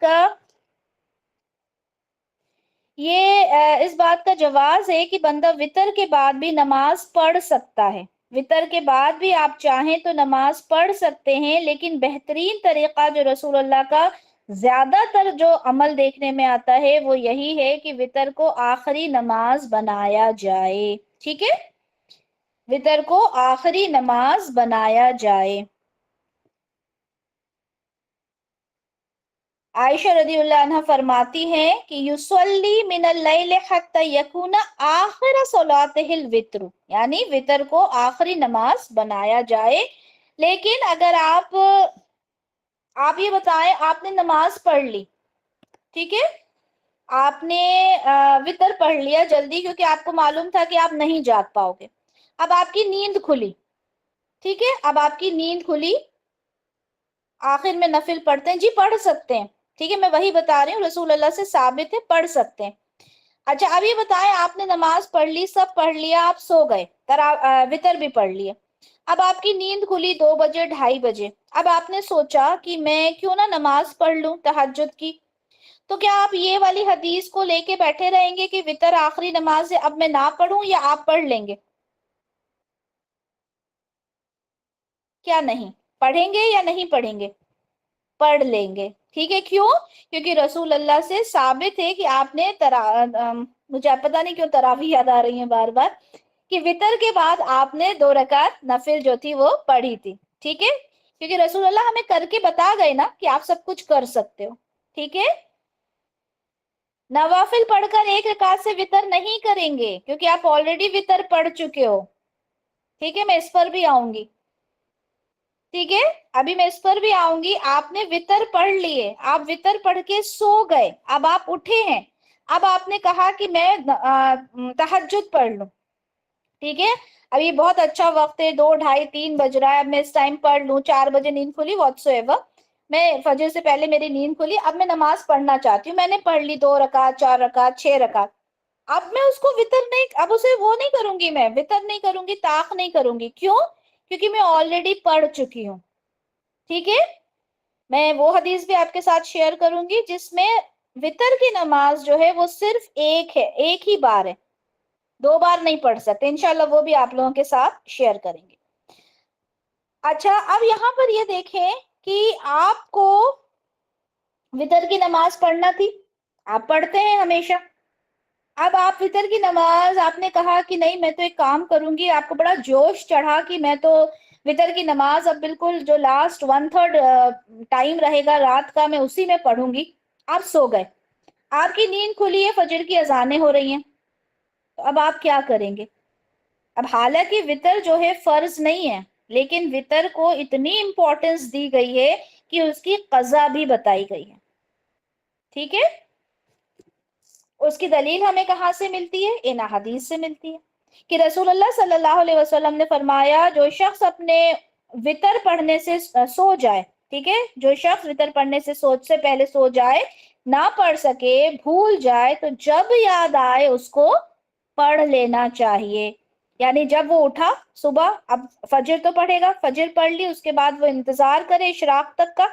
کا جواز ہے کہ بندہ وتر کے بعد بھی نماز پڑھ سکتا ہے. وتر کے بعد بھی آپ چاہیں تو نماز پڑھ سکتے ہیں, لیکن بہترین طریقہ جو رسول اللہ کا زیادہ تر جو عمل دیکھنے میں آتا ہے وہ یہی ہے کہ وتر کو آخری نماز بنایا جائے. ٹھیک ہے, وتر کو آخری نماز بنایا جائے. عائشہ رضی اللہ عنہ فرماتی ہیں کہ یصلی من اللیل حتی یکون آخر صلاتہ الوتر, یعنی وتر کو آخری نماز بنایا جائے. لیکن اگر آپ یہ بتائیں, آپ نے نماز پڑھ لی, ٹھیک ہے, آپ نے وتر پڑھ لیا جلدی کیونکہ آپ کو معلوم تھا کہ آپ نہیں جاگ پاؤ گے. اب آپ کی نیند کھلی, ٹھیک ہے, اب آپ کی نیند کھلی, آخر میں نفل پڑھتے ہیں, جی پڑھ سکتے ہیں. ٹھیک ہے, میں وہی بتا رہی ہوں, رسول اللہ سے ثابت ہے, پڑھ سکتے ہیں. اچھا, اب یہ بتائیں, آپ نے نماز پڑھ لی, سب پڑھ لیا, آپ سو گئے, وتر بھی پڑھ لیے. اب آپ کی نیند کھلی 2 بجے 2:30 بجے. اب آپ نے سوچا کہ میں کیوں نہ نماز پڑھ لوں تہجد کی. تو کیا آپ یہ والی حدیث کو لے کے بیٹھے رہیں گے کہ وتر آخری نماز ہے, اب میں نہ پڑھوں, یا آپ پڑھ لیں گے؟ کیا نہیں پڑھیں گے یا نہیں پڑھیں گے؟ پڑھ لیں گے. ٹھیک ہے, کیوں؟ کیونکہ رسول اللہ سے ثابت ہے کہ آپ نے مجھے پتا نہیں کیوں تراویح یاد آ رہی ہیں بار بار, کہ وتر کے بعد آپ نے 2 رکعت نفل جو تھی وہ پڑھی تھی. ٹھیک ہے, کیونکہ رسول اللہ ہمیں کر کے بتا گئے نا کہ آپ سب کچھ کر سکتے ہو. ٹھیک ہے, نوافل پڑھ کر 1 رکعت سے وتر نہیں کریں گے, کیونکہ آپ آلریڈی وتر پڑھ چکے ہو. ٹھیک ہے, میں اس پر بھی آؤں گی. ٹھیک ہے, ابھی میں اس پر بھی آؤں گی. آپ نے وتر پڑھ لیے, آپ وتر پڑھ کے سو گئے, اب آپ اٹھے ہیں, اب آپ نے کہا کہ میں تہجد پڑھ لوں. ٹھیک ہے, اب یہ بہت اچھا وقت ہے، 2 ڈھائی 3 بج رہا ہے، اب میں اس ٹائم پڑھ لوں، 4 بجے نیند کھلی واٹس ایور، میں فجر سے پہلے میری نیند کھلی، اب میں نماز پڑھنا چاہتی ہوں، میں نے پڑھ لی 2 رکعت 4 رکعت 6 رکعت، اب میں اس کو وطر نہیں، اب اسے وہ نہیں کروں گی، میں وطر نہیں کروں گی، طاق نہیں کروں گی، کیوں؟ کیونکہ میں آلریڈی پڑھ چکی ہوں. ٹھیک ہے، میں وہ حدیث بھی آپ کے ساتھ شیئر کروں گی جس میں وطر کی نماز جو ہے وہ صرف ایک ہے، ایک ہی بار ہے، 2 بار نہیں پڑھ سکتے، انشاءاللہ وہ بھی آپ لوگوں کے ساتھ شیئر کریں گے. اچھا، اب یہاں پر یہ دیکھیں کہ آپ کو وطر کی نماز پڑھنا تھی، آپ پڑھتے ہیں ہمیشہ، اب آپ وطر کی نماز آپ نے کہا کہ نہیں میں تو ایک کام کروں گی، آپ کو بڑا جوش چڑھا کہ میں تو وطر کی نماز اب بالکل جو لاسٹ 1/3 ٹائم رہے گا رات کا میں اسی میں پڑھوں گی، آپ سو گئے، آپ کی نیند کھلی ہے، فجر کی اذانیں ہو رہی ہیں، تو اب آپ کیا کریں گے؟ اب حالانکہ وطر جو ہے فرض نہیں ہے، لیکن وطر کو اتنی امپورٹنس دی گئی ہے کہ اس کی قضا بھی بتائی گئی ہے. ٹھیک ہے، اس کی دلیل ہمیں کہاں سے ملتی ہے؟ ان حدیث سے ملتی ہے کہ رسول اللہ صلی اللہ علیہ وسلم نے فرمایا جو شخص اپنے وطر پڑھنے سے سو جائے، ٹھیک ہے، جو شخص وطر پڑھنے سے پہلے سو جائے، نہ پڑھ سکے، بھول جائے، تو جب یاد آئے اس کو پڑھ لینا چاہیے. یعنی جب وہ اٹھا صبح، اب فجر تو پڑھے گا، فجر پڑھ لی، اس کے بعد وہ انتظار کرے اشراق تک کا،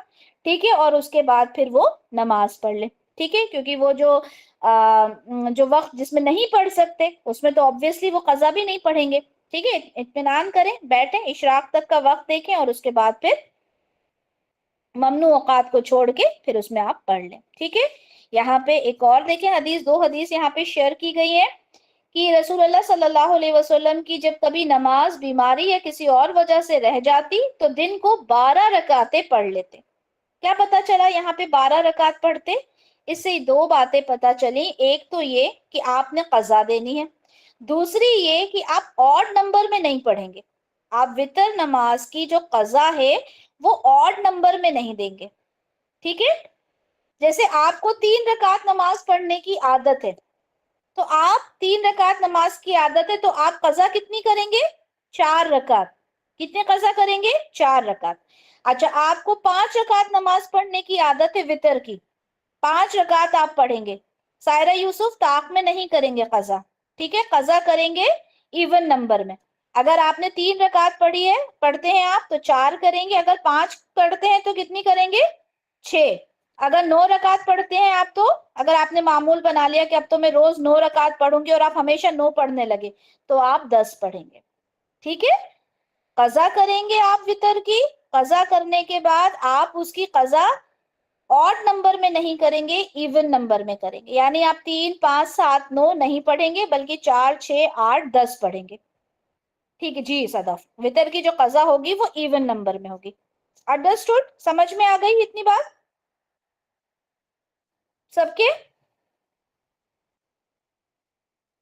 ٹھیک ہے، اور اس کے بعد پھر وہ نماز پڑھ لے. ٹھیک ہے، کیونکہ وہ جو وقت جس میں نہیں پڑھ سکتے اس میں تو obviously وہ قضا بھی نہیں پڑھیں گے. ٹھیک ہے، اطمینان کریں، بیٹھیں، اشراق تک کا وقت دیکھیں، اور اس کے بعد پھر ممنوع اوقات کو چھوڑ کے پھر اس میں آپ پڑھ لیں. ٹھیک ہے، یہاں پہ ایک اور دیکھیں حدیث، 2 حدیث یہاں پہ شیئر کی گئی ہے کہ رسول اللہ صلی اللہ علیہ وسلم کی جب کبھی نماز بیماری یا کسی اور وجہ سے رہ جاتی تو دن کو 12 رکعتیں پڑھ لیتے. کیا پتا چلا یہاں پہ 12 رکعت پڑھتے؟ اس سے 2 باتیں پتا چلی، ایک تو یہ کہ آپ نے قضا دینی ہے، دوسری یہ کہ آپ آڈ نمبر میں نہیں پڑھیں گے، آپ وطر نماز کی جو قضا ہے وہ آڈ نمبر میں نہیں دیں گے. ٹھیک ہے، جیسے آپ کو 3 رکعت نماز پڑھنے کی عادت ہے، تو آپ 3 رکعت نماز کی عادت ہے تو آپ قضا کتنی کریں گے؟ 4 رکعت. کتنے قضا کریں گے؟ 4 رکعت. اچھا، آپ کو 5 رکعت نماز پڑھنے کی عادت ہے وطر کی، 5 رکعت آپ پڑھیں گے. سائرہ یوسف طاق میں نہیں کریں گے قضا، ٹھیک ہے، قضا کریں گے ایون نمبر میں. اگر آپ نے 3 رکعت پڑھی ہے، پڑھتے ہیں آپ، تو 4 کریں گے، اگر 5 پڑھتے ہیں تو کتنی کریں گے؟ 6. اگر 9 رکعت پڑھتے ہیں آپ، تو اگر آپ نے معمول بنا لیا کہ اب تو میں روز 9 رکعت پڑھوں گی اور آپ ہمیشہ 9 پڑھنے لگے، تو آپ 10 پڑھیں گے. ٹھیک ہے، قضا کریں گے آپ وطر کی، قضا کرنے کے بعد آپ اس کی قضا آڈ نمبر میں نہیں کریں گے، ایون نمبر میں کریں گے. یعنی آپ 3 5 7 9 نہیں پڑھیں گے بلکہ 4 6 8 10 پڑھیں گے. ٹھیک ہے جی صدف، وطر کی جو قضا ہوگی وہ ایون نمبر میں ہوگی. انڈرسٹوڈ؟ سمجھ میں آ گئی اتنی بات سب کے؟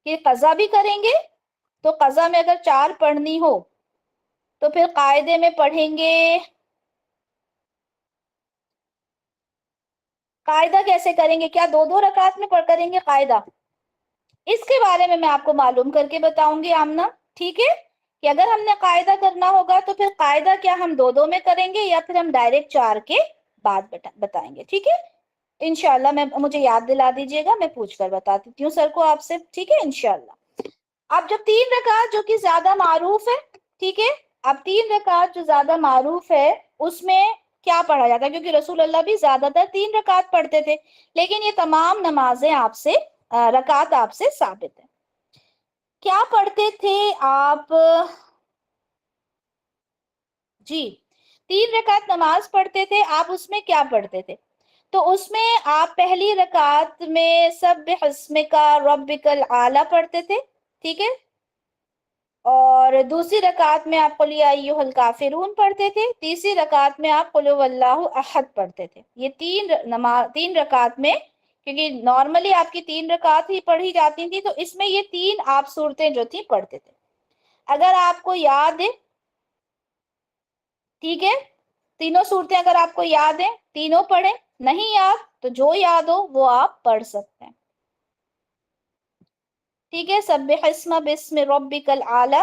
کہ قضا بھی کریں گے، تو قضا میں اگر 4 پڑھنی ہو تو پھر قاعدے میں پڑھیں گے. قاعدہ کیسے کریں گے؟ کیا 2 2 رکعت میں پڑھ کریں گے قاعدہ؟ اس کے بارے میں آپ کو معلوم کر کے بتاؤں گی آمنہ. ٹھیک ہے، کہ اگر ہم نے قاعدہ کرنا ہوگا تو پھر قاعدہ کیا ہم 2 2 میں کریں گے یا پھر ہم ڈائریکٹ 4 کے بعد بتائیں گے. ٹھیک ہے، انشاءاللہ مجھے یاد دلا دیجیے گا، میں پوچھ کر بتا دیتی ہوں سر کو آپ سے. ٹھیک ہے انشاءاللہ. اب جب 3 رکعت جو کہ زیادہ معروف ہے، ٹھیک ہے، اب 3 رکعت جو زیادہ معروف ہے اس میں کیا پڑھا جاتا ہے؟ کیونکہ رسول اللہ بھی زیادہ تر 3 رکعت پڑھتے تھے، لیکن یہ تمام نمازیں آپ سے رکعت آپ سے ثابت ہے. کیا پڑھتے تھے آپ؟ جی 3 رکعت نماز پڑھتے تھے آپ، اس میں کیا پڑھتے تھے؟ تو اس میں آپ پہلی رکعت میں سبح اسمک ربک الاعلی پڑھتے تھے، ٹھیک ہے، اور دوسری رکعت میں آپ قل یا ایھا الکافرون پڑھتے تھے، تیسری رکعت میں آپ قل ھو اللہ احد پڑھتے تھے. یہ 3 رکعت میں، کیونکہ نارملی آپ کی 3 رکعت ہی پڑھی جاتی تھی، تو اس میں یہ 3 آپ صورتیں جو تھی پڑھتے تھے. اگر آپ کو یاد ہے، ٹھیک ہے، تینوں صورتیں اگر آپ کو یاد ہیں تینوں پڑھیں، نہیں یاد تو جو یاد ہو وہ آپ پڑھ سکتے ہیں. ٹھیک ہے، سبح اسم بسم ربک الاعلی،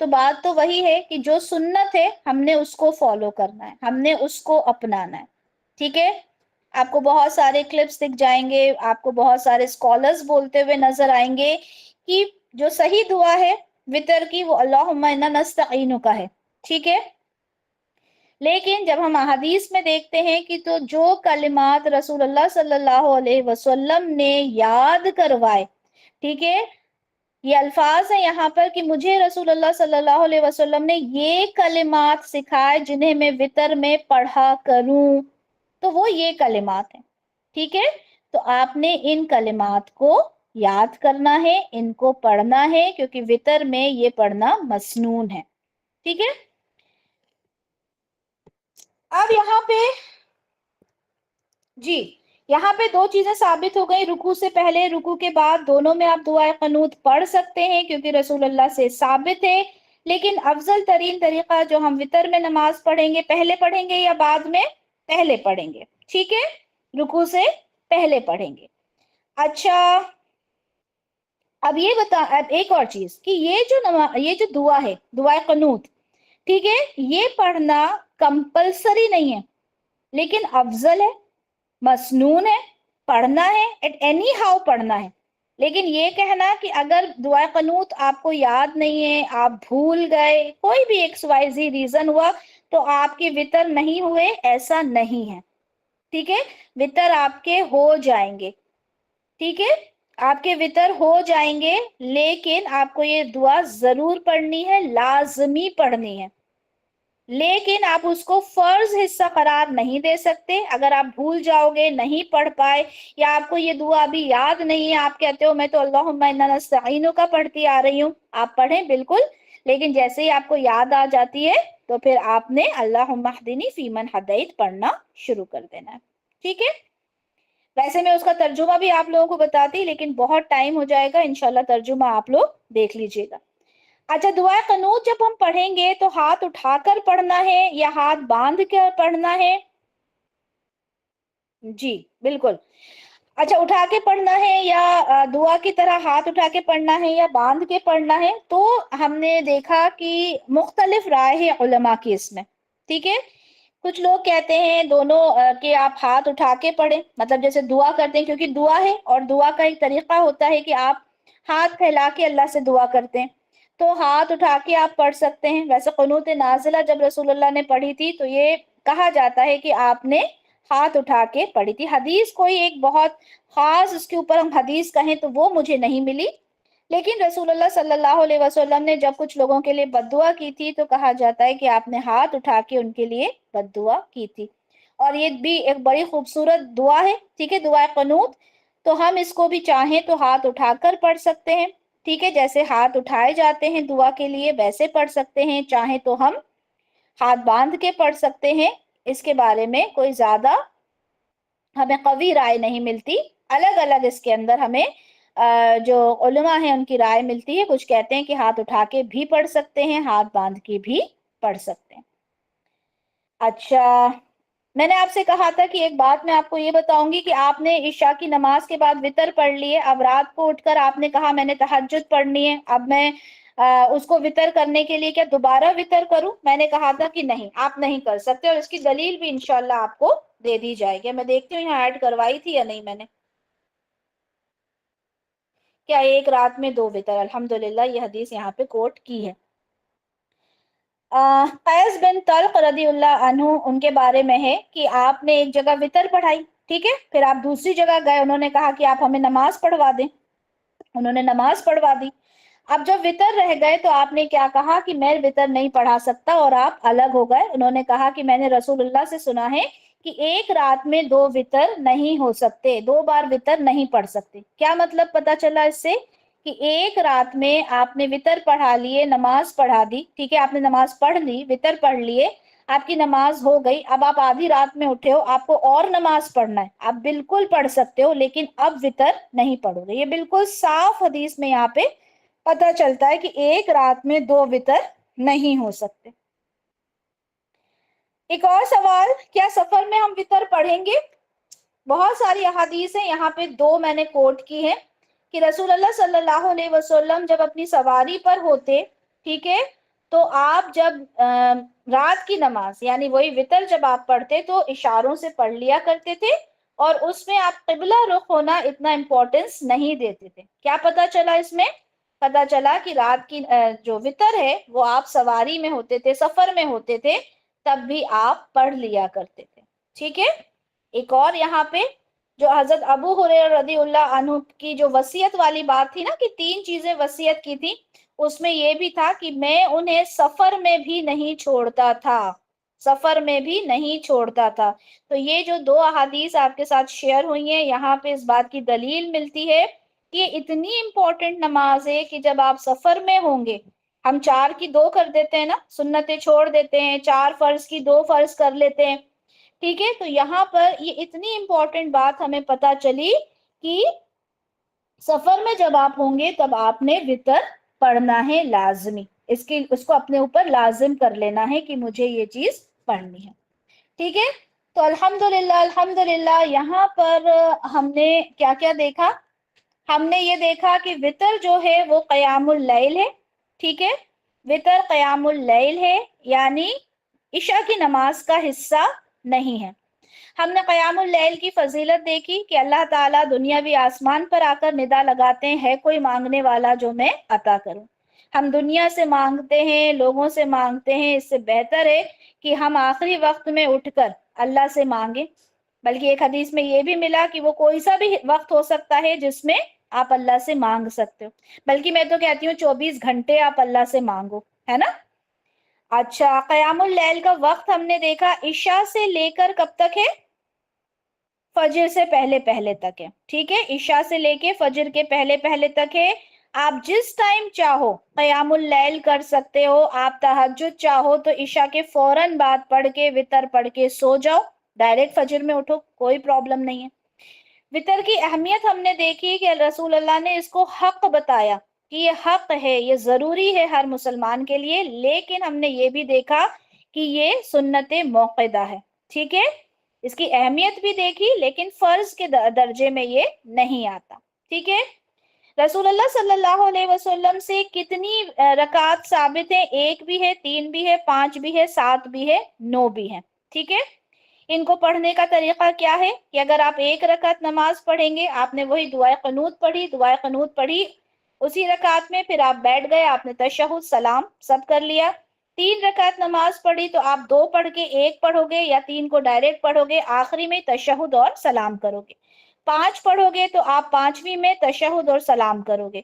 تو بات تو وہی ہے کہ جو سنت ہے ہم نے اس کو فالو کرنا ہے، ہم نے اس کو اپنانا ہے، ٹھیک ہے؟ آپ کو بہت سارے کلپس دکھ جائیں گے، آپ کو بہت سارے اسکالرز بولتے ہوئے نظر آئیں گے کہ جو صحیح دعا ہے وطر کی وہ اللہم انا نستعینک ہے، ٹھیک ہے؟ لیکن جب ہم احادیث میں دیکھتے ہیں کہ تو جو کلمات رسول اللہ صلی اللہ علیہ وسلم نے یاد کروائے، ٹھیک ہے، یہ الفاظ ہیں یہاں پر کہ مجھے رسول اللہ صلی اللہ علیہ وسلم نے یہ کلمات سکھائے جنہیں میں وطر میں پڑھا کروں، تو وہ یہ کلمات ہیں، ٹھیک ہے؟ تو آپ نے ان کلمات کو یاد کرنا ہے، ان کو پڑھنا ہے، کیونکہ وطر میں یہ پڑھنا مسنون ہے، ٹھیک ہے؟ اب یہاں پہ جی یہاں پہ دو چیزیں ثابت ہو گئی، رکوع سے پہلے، رکوع کے بعد، دونوں میں آپ دعائے قنوت پڑھ سکتے ہیں کیونکہ رسول اللہ سے ثابت ہے، لیکن افضل ترین طریقہ جو ہم وطر میں نماز پڑھیں گے، پہلے پڑھیں گے یا بعد میں؟ پہلے پڑھیں گے، ٹھیک ہے؟ رکوع سے پہلے پڑھیں گے۔ اچھا اب یہ اب ایک اور چیز کہ یہ جو دعا ہے، دعائے قنوت، ٹھیک ہے، یہ پڑھنا کمپلسری نہیں ہے لیکن افضل ہے، مسنون ہے، پڑھنا ہے، ایٹ اینی ہاؤ پڑھنا ہے، لیکن یہ کہنا کہ اگر دعائے قنوت آپ کو یاد نہیں ہے، آپ بھول گئے، کوئی بھی ایکس وائی زی ریزن ہوا تو آپ کے وطر نہیں ہوئے، ایسا نہیں ہے، ٹھیک ہے؟ وطر آپ کے ہو جائیں گے، ٹھیک ہے؟ آپ کے وطر ہو جائیں گے، لیکن آپ کو یہ دعا ضرور پڑھنی ہے، لازمی پڑھنی ہے، لیکن آپ اس کو فرض حصہ قرار نہیں دے سکتے۔ اگر آپ بھول جاؤ گے، نہیں پڑھ پائے، یا آپ کو یہ دعا ابھی یاد نہیں ہے، آپ کہتے ہو میں تو اللہم انا نستعینک کا پڑھتی آ رہی ہوں، آپ پڑھیں بالکل، لیکن جیسے ہی آپ کو یاد آ جاتی ہے تو پھر آپ نے اللہم اہدنی فیمن ہدیت پڑھنا شروع کر دینا ہے، ٹھیک ہے؟ ویسے میں اس کا ترجمہ بھی آپ لوگوں کو بتاتی، لیکن بہت ٹائم ہو جائے گا، انشاءاللہ ترجمہ آپ لوگ دیکھ لیجئے گا۔ اچھا دعائے قنوت جب ہم پڑھیں گے تو ہاتھ اٹھا کر پڑھنا ہے یا ہاتھ باندھ کر پڑھنا ہے؟ جی بالکل، اچھا اٹھا کے پڑھنا ہے یا دعا کی طرح ہاتھ اٹھا کے پڑھنا ہے یا باندھ کے پڑھنا ہے؟ تو ہم نے دیکھا کہ مختلف رائے ہے علماء کی اس میں، ٹھیک ہے؟ کچھ لوگ کہتے ہیں دونوں کہ آپ ہاتھ اٹھا کے پڑھیں، مطلب جیسے دعا کرتے ہیں، کیونکہ دعا ہے اور دعا کا ایک طریقہ ہوتا ہے کہ آپ ہاتھ پھیلا کے اللہ سے دعا کرتے ہیں، تو ہاتھ اٹھا کے آپ پڑھ سکتے ہیں۔ ویسے قنوت نازلہ جب رسول اللہ نے پڑھی تھی تو یہ کہا جاتا ہے کہ آپ نے ہاتھ اٹھا کے پڑھی تھی۔ حدیث کوئی ایک بہت خاص اس کے اوپر ہم حدیث کہیں تو وہ مجھے نہیں ملی، لیکن رسول اللہ صلی اللہ علیہ وسلم نے جب کچھ لوگوں کے لیے بد دعا کی تھی تو کہا جاتا ہے کہ آپ نے ہاتھ اٹھا کے ان کے لیے بد دعا کی تھی، اور یہ بھی ایک بڑی خوبصورت دعا ہے، ٹھیک ہے، دعائے قنوت، تو ہم اس کو بھی چاہیں تو ہاتھ اٹھا کر پڑھ سکتے ہیں، ٹھیک ہے، جیسے ہاتھ اٹھائے جاتے ہیں دعا کے لیے ویسے پڑھ سکتے ہیں، چاہیں تو ہم ہاتھ باندھ کے پڑھ سکتے ہیں، اس کے بارے میں کوئی زیادہ ہمیں قوی رائے نہیں ملتی، الگ الگ اس کے اندر ہمیں جو علماء ہیں ان کی رائے ملتی ہے، کچھ کہتے ہیں کہ ہاتھ اٹھا کے بھی پڑھ سکتے ہیں، ہاتھ باندھ کے بھی پڑھ سکتے ہیں۔ اچھا میں نے آپ سے کہا تھا کہ ایک بات میں آپ کو یہ بتاؤں گی کہ آپ نے عشاء کی نماز کے بعد وطر پڑھ لیے، اب رات کو اٹھ کر آپ نے کہا میں نے تہجد پڑھنی ہے، اب میں اس کو وطر کرنے کے لیے کیا دوبارہ وطر کروں؟ میں نے کہا تھا کہ نہیں، آپ نہیں کر سکتے، اور اس کی دلیل بھی انشاءاللہ آپ کو دے دی جائے گی۔ میں دیکھتی ہوں یہاں ایڈ کروائی تھی یا نہیں میں نے، کیا ایک رات میں دو وطر، الحمدللہ یہ حدیث یہاں پہ کوٹ کی ہے۔ قیس بن طلق رضی اللہ عنہ ان کے بارے میں ہے کہ آپ نے ایک جگہ وطر پڑھائی، ٹھیک ہے، پھر آپ دوسری جگہ گئے، انہوں نے کہا کہ آپ ہمیں نماز پڑھوا دیں، انہوں نے نماز پڑھوا دی۔ اب جب وطر رہ گئے تو آپ نے کیا کہا کہ میں وطر نہیں پڑھا سکتا، اور آپ الگ ہو گئے۔ انہوں نے کہا کہ میں نے رسول اللہ سے سنا ہے کہ ایک رات میں دو وطر نہیں ہو سکتے، دو بار وطر نہیں پڑھ سکتے۔ کیا مطلب پتا چلا اس سے؟ کہ ایک رات میں آپ نے وطر پڑھا لیے، نماز پڑھا دی، ٹھیک ہے، آپ نے نماز پڑھ لی، وطر پڑھ لیے، آپ کی نماز ہو گئی، اب آپ آدھی رات میں اٹھے ہو، آپ کو اور نماز پڑھنا ہے، آپ بالکل پڑھ سکتے ہو، لیکن اب وطر نہیں پڑھو گے۔ یہ بالکل صاف حدیث میں یہاں پہ پتہ چلتا ہے کہ ایک رات میں دو وطر نہیں ہو سکتے۔ ایک اور سوال، کیا سفر میں ہم وطر پڑھیں گے؟ بہت ساری احادیث ہیں، یہاں پہ دو میں نے کوٹ کی ہیں کہ رسول اللہ صلی اللہ علیہ وسلم جب اپنی سواری پر ہوتے، ٹھیک ہے، تو آپ جب رات کی نماز یعنی وہی وطر جب آپ پڑھتے تو اشاروں سے پڑھ لیا کرتے تھے، اور اس میں آپ قبلہ رخ ہونا اتنا امپورٹنس نہیں دیتے تھے۔ کیا پتا چلا اس میں؟ پتا چلا کہ رات کی جو وطر ہے وہ آپ سواری میں ہوتے تھے، سفر میں ہوتے تھے، تب بھی آپ پڑھ لیا کرتے تھے، ٹھیک ہے۔ ایک اور یہاں پہ جو حضرت ابو ہریرہ رضی اللہ عنہ کی جو وصیت والی بات تھی نا کہ 3 چیزیں وصیت کی تھی، اس میں یہ بھی تھا کہ میں انہیں سفر میں بھی نہیں چھوڑتا تھا، سفر میں بھی نہیں چھوڑتا تھا۔ تو یہ جو 2 احادیث آپ کے ساتھ شیئر ہوئی ہیں، یہاں پہ اس بات کی دلیل ملتی ہے کہ اتنی امپورٹنٹ نماز ہے کہ جب آپ سفر میں ہوں گے، ہم 4 کی 2 کر دیتے ہیں نا، سنتیں چھوڑ دیتے ہیں، 4 فرض کی 2 فرض کر لیتے ہیں، ٹھیک ہے۔ تو یہاں پر یہ اتنی امپورٹنٹ بات ہمیں پتا چلی کہ سفر میں جب آپ ہوں گے تب آپ نے وطر پڑھنا ہے لازمی، اس کو اپنے اوپر لازم کر لینا ہے کہ مجھے یہ چیز پڑھنی ہے، ٹھیک ہے۔ تو الحمدللہ یہاں پر ہم نے کیا کیا دیکھا؟ ہم نے یہ دیکھا کہ وطر جو ہے وہ قیام اللیل ہے، ٹھیک ہے، وطر قیام اللیل ہے، یعنی عشاء کی نماز کا حصہ نہیں ہے۔ ہم نے قیام اللیل کی فضیلت دیکھی کہ اللہ تعالیٰ دنیاوی آسمان پر آ کر ندا لگاتے ہیں، ہے کوئی مانگنے والا جو میں عطا کروں۔ ہم دنیا سے مانگتے ہیں، لوگوں سے مانگتے ہیں، اس سے بہتر ہے کہ ہم آخری وقت میں اٹھ کر اللہ سے مانگیں۔ بلکہ ایک حدیث میں یہ بھی ملا کہ وہ کوئی سا بھی وقت ہو سکتا ہے جس میں آپ اللہ سے مانگ سکتے ہو، بلکہ میں تو کہتی ہوں 24 گھنٹے آپ اللہ سے مانگو، ہے نا۔ اچھا، قیام اللیل کا وقت ہم نے دیکھا عشاء سے لے کر کب تک ہے؟ فجر سے پہلے پہلے تک ہے، ٹھیک ہے، عشاء سے لے کے فجر کے پہلے پہلے تک ہے۔ آپ جس ٹائم چاہو قیام اللیل کر سکتے ہو، آپ تہجد چاہو تو عشاء کے فوراً بعد پڑھ کے وطر پڑھ کے سو جاؤ، ڈائریکٹ فجر میں اٹھو، کوئی پرابلم نہیں ہے۔ وطر کی اہمیت ہم نے دیکھی کہ رسول اللہ نے اس کو حق بتایا کہ یہ حق ہے، یہ ضروری ہے ہر مسلمان کے لیے، لیکن ہم نے یہ بھی دیکھا کہ یہ سنت موقدہ ہے، ٹھیک ہے، اس کی اہمیت بھی دیکھی، لیکن فرض کے درجے میں یہ نہیں آتا، ٹھیک ہے۔ رسول اللہ صلی اللہ علیہ وسلم سے کتنی رکعات ثابت ہیں؟ 1 بھی ہے، 3 بھی ہے، 5 بھی ہے، 7 بھی ہے، 9 بھی ہے، ٹھیک ہے۔ ان کو پڑھنے کا طریقہ کیا ہے کہ اگر آپ 1 رکعت نماز پڑھیں گے، آپ نے وہی دعائے قنوت پڑھی، دعائے قنوت پڑھی اسی رکعت میں، پھر آپ بیٹھ گئے، آپ نے تشہد سلام سب کر لیا۔ 3 رکعت نماز پڑھی تو آپ 2 پڑھ کے 1 پڑھو گے یا 3 کو ڈائریکٹ پڑھو گے، آخری میں تشہد اور سلام کرو گے۔ 5 پڑھو گے تو آپ 5ویں میں تشہد اور سلام کرو گے۔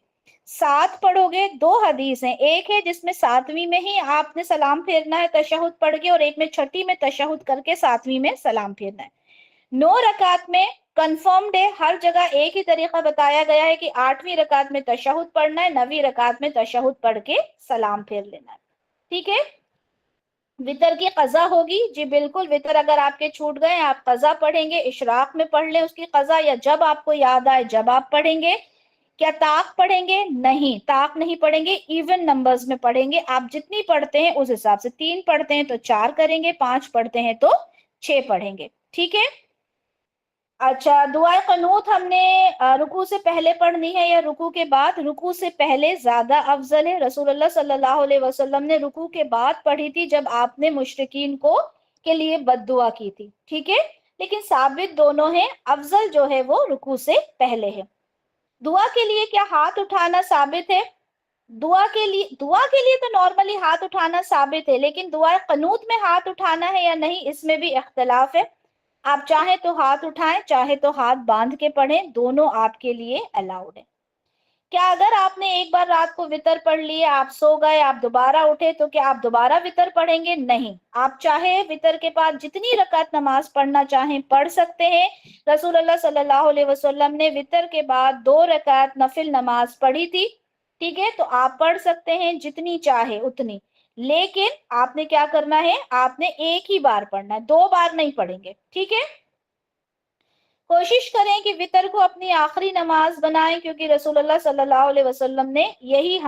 7 پڑھو گے، 2 حدیث ہیں، ایک ہے جس میں 7ویں میں ہی آپ نے سلام پھیرنا ہے تشہد پڑھ کے، اور ایک میں 6ٹھی میں تشہد کر کے 7ویں میں سلام پھیرنا ہے۔ 9 رکعت میں کنفرمڈ ہے، ہر جگہ ایک ہی طریقہ بتایا گیا ہے کہ 8ویں رکعت میں تشہد پڑھنا ہے، 9ویں رکعت میں تشہد پڑھ کے سلام پھیر لینا ہے، ٹھیک ہے۔ وطر کی قضا ہوگی، جی بالکل، وطر اگر آپ کے چھوٹ گئے آپ قضا پڑھیں گے، اشراق میں پڑھ لیں اس کی قضا، یا جب آپ کو یاد آئے جب آپ پڑھیں گے۔ کیا طاق پڑھیں گے؟ نہیں، طاق نہیں پڑھیں گے، ایون نمبرز میں پڑھیں گے، آپ جتنی پڑھتے ہیں اس حساب سے، 3 پڑھتے ہیں تو 4 کریں گے، 5 پڑھتے ہیں تو 6 پڑھیں گے، ٹھیک ہے۔ اچھا، دعائے قنوت ہم نے رکوع سے پہلے پڑھنی ہے یا رکوع کے بعد؟ رکوع سے پہلے زیادہ افضل ہے، رسول اللہ صلی اللہ علیہ وسلم نے رکوع کے بعد پڑھی تھی جب آپ نے مشرکین کے لیے بد دعا کی تھی، ٹھیک ہے، لیکن ثابت دونوں ہیں، افضل جو ہے وہ رکوع سے پہلے ہے۔ دعا کے لیے کیا ہاتھ اٹھانا ثابت ہے؟ دعا کے لیے تو نارملی ہاتھ اٹھانا ثابت ہے، لیکن دعائے قنوت میں ہاتھ اٹھانا ہے یا نہیں، اس میں بھی اختلاف ہے۔ آپ چاہیں تو ہاتھ اٹھائیں، چاہے تو ہاتھ باندھ کے پڑھیں، دونوں آپ کے لیے الاؤڈ ہے۔ کیا اگر آپ نے ایک بار رات کو وطر پڑھ لیے، آپ سو گئے، آپ دوبارہ اٹھے تو کیا آپ دوبارہ وطر پڑھیں گے؟ نہیں، آپ چاہے وطر کے بعد جتنی رکعت نماز پڑھنا چاہیں پڑھ سکتے ہیں۔ رسول اللہ صلی اللہ علیہ وسلم نے وطر کے بعد 2 رکعت نفل نماز پڑھی تھی، ٹھیک ہے، تو آپ پڑھ سکتے ہیں جتنی چاہے اتنی، لیکن آپ نے کیا کرنا ہے؟ آپ نے ایک ہی بار پڑھنا ہے، 2 بار نہیں پڑھیں گے، ٹھیک ہے۔ کوشش کریں کہ وطر کو اپنی آخری نماز بنائیں، کیونکہ رسول اللہ صلی اللہ علیہ وسلم نے یہی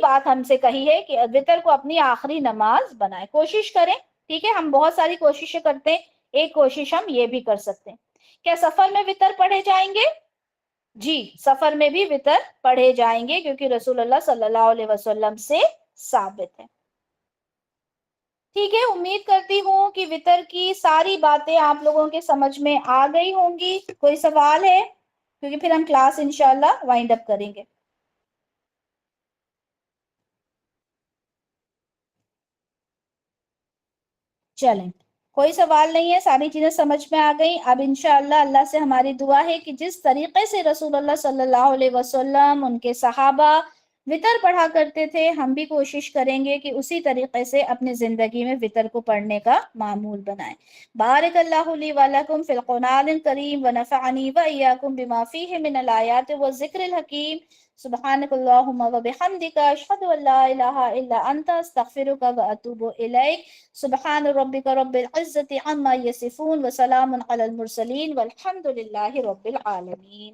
بات ہم سے کہی ہے کہ وطر کو اپنی آخری نماز بنائیں، کوشش کریں، ٹھیک ہے۔ ہم بہت ساری کوششیں کرتے ہیں، ایک کوشش ہم یہ بھی کر سکتے ہیں۔ کیا سفر میں وطر پڑھے جائیں گے؟ جی سفر میں بھی وطر پڑھے جائیں گے کیونکہ رسول اللہ صلی اللہ علیہ وسلم سے ثابت ہے. ٹھیک ہے، امید کرتی ہوں کہ وطر کی ساری باتیں آپ لوگوں کے سمجھ میں آ گئی ہوں گی. کوئی سوال ہے؟ کیونکہ پھر ہم کلاس انشاءاللہ وائنڈ اپ کریں گے. چلیں، کوئی سوال نہیں ہے، ساری چیزیں سمجھ میں آ گئی. اب انشاءاللہ اللہ سے ہماری دعا ہے کہ جس طریقے سے رسول اللہ صلی اللہ علیہ وسلم، ان کے صحابہ وطر پڑھا کرتے تھے، ہم بھی کوشش کریں گے کہ اسی طریقے سے اپنی زندگی میں وطر کو پڑھنے کا معمول بنائیں. بارک اللہ لی ولکم فی القرآن الکریم ونفعنی وإیاکم بما فیہ من الآیات والذکر الحکیم. سبحانک اللہم وبحمدک، اشہد ان لا الہ الا انت، استغفرک واتوب الیک. سبحان ربک رب العزة عما یصفون وسلام علی المرسلین والحمد للہ رب العالمین.